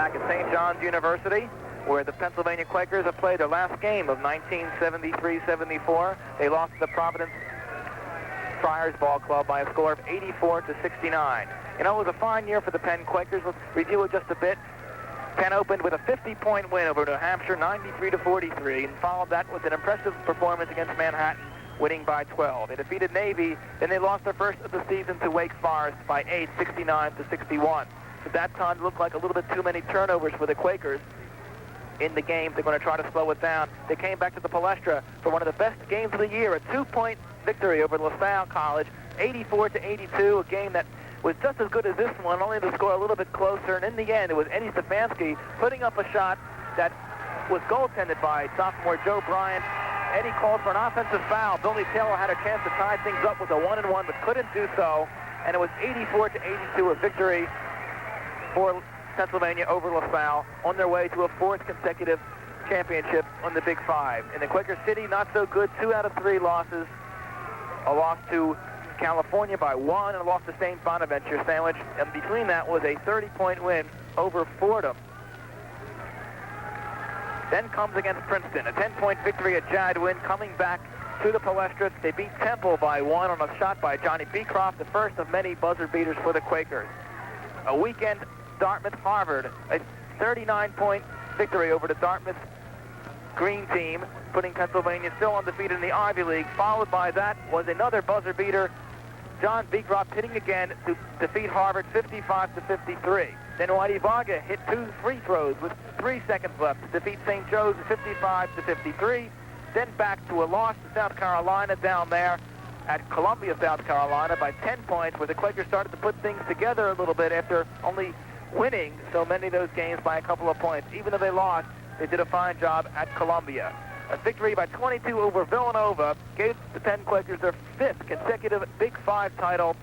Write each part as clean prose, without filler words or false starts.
back at St. John's University, where the Pennsylvania Quakers have played their last game of 1973-74. They lost to the Providence Friars Ball Club by a score of 84-69. You know, it was a fine year for the Penn Quakers. Let's review it just a bit. Penn opened with a 50-point win over New Hampshire, 93-43, and followed that with an impressive performance against Manhattan, winning by 12. They defeated Navy, then they lost their first of the season to Wake Forest by 8, 69-61. At that time, it looked like a little bit too many turnovers for the Quakers in the game. They're going to try to slow it down. They came back to the Palestra for one of the best games of the year, a 2-point victory over LaSalle College, 84-82, a game that was just as good as this one, only the score a little bit closer. And in the end, it was Eddie Stefanski putting up a shot that was goaltended by sophomore Joe Bryant. Eddie called for an offensive foul. Billy Taylor had a chance to tie things up with a 1-1, but couldn't do so. And it was 84-82, a victory for Pennsylvania over LaSalle on their way to a 4th consecutive championship on the Big Five. In the Quaker City, not so good. 2 out of 3 losses. A loss to California by 1 and a loss to St. Bonaventure Sandwich. And between that was a 30-point win over Fordham. Then comes against Princeton, a 10-point victory at Jadwin, coming back to the Palestra. They beat Temple by 1 on a shot by Johnny Beecroft, the first of many buzzer beaters for the Quakers. A weekend Dartmouth-Harvard, a 39-point victory over the Dartmouth green team, putting Pennsylvania still undefeated in the Ivy League. Followed by that was another buzzer beater, John Beecroft hitting again to defeat Harvard 55-53. Then Whitey Vaga hit 2 free throws with 3 seconds left to defeat St. Joe's 55-53. Then back to a loss to South Carolina down there at Columbia, South Carolina by 10 points, where the Quakers started to put things together a little bit after only winning so many of those games by a couple of points. Even though they lost, they did a fine job at Columbia. A victory by 22 over Villanova gave the Penn Quakers their 5th consecutive Big Five title,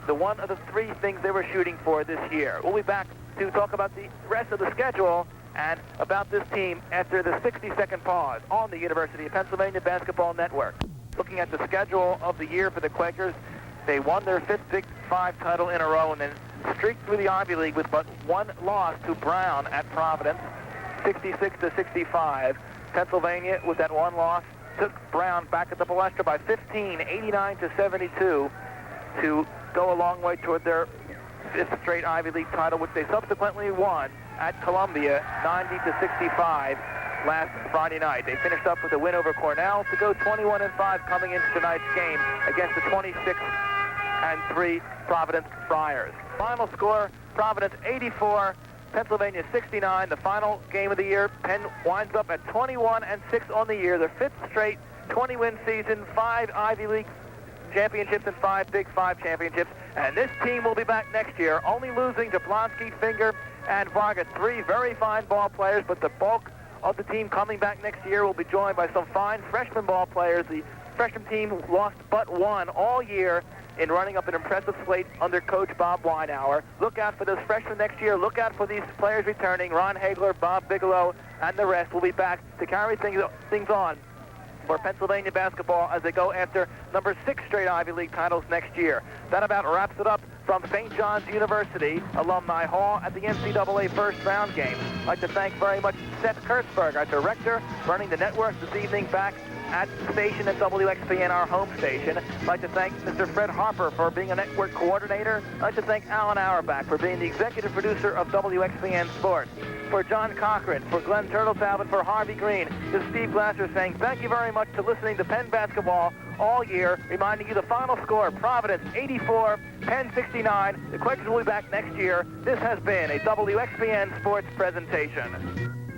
the one of the 3 things they were shooting for this year. We'll be back to talk about the rest of the schedule and about this team after the 60-second pause on the University of Pennsylvania Basketball Network. Looking at the schedule of the year for the Quakers, they won their 5th Big Five title in a row and then streaked through the Ivy League with but 1 loss to Brown at Providence, 66-65. Pennsylvania, with that 1 loss, took Brown back at the Palestra by 15, 89-72, to go a long way toward their 5th straight Ivy League title, which they subsequently won at Columbia, 90-65 last Friday night. They finished up with a win over Cornell to go 21-5 coming into tonight's game against the 26-3 Providence Friars. Final score, Providence 84, Pennsylvania 69. The final game of the year, Penn winds up at 21-6 on the year, their 5th straight 20-win season, 5 Ivy League championships and 5 Big Five championships. And this team will be back next year, only losing Jablonski, Finger, and Vargas, 3 very fine ball players, but the bulk of the team coming back next year will be joined by some fine freshman ball players. The freshman team lost but 1 all year in running up an impressive slate under Coach Bob Weinauer. Look out for those freshmen next year. Look out for these players returning. Ron Hagler, Bob Bigelow, and the rest will be back to carry things on for Pennsylvania basketball as they go after number 6 straight Ivy League titles next year. That about wraps it up from St. John's University Alumni Hall at the NCAA first round game. I'd like to thank very much Seth Kurtzberg, our director, running the network this evening back at the station at WXPN, our home station. I'd like to thank Mr. Fred Harper for being a network coordinator. I'd like to thank Alan Auerbach for being the executive producer of WXPN Sports. For John Cochran, for Glenn Turtle-Talbot, for Harvey Green, this is Steve Glasser saying thank you very much for listening to Penn basketball all year, reminding you the final score, Providence 84, Penn 69. The Quakers will be back next year. This has been a WXPN Sports presentation.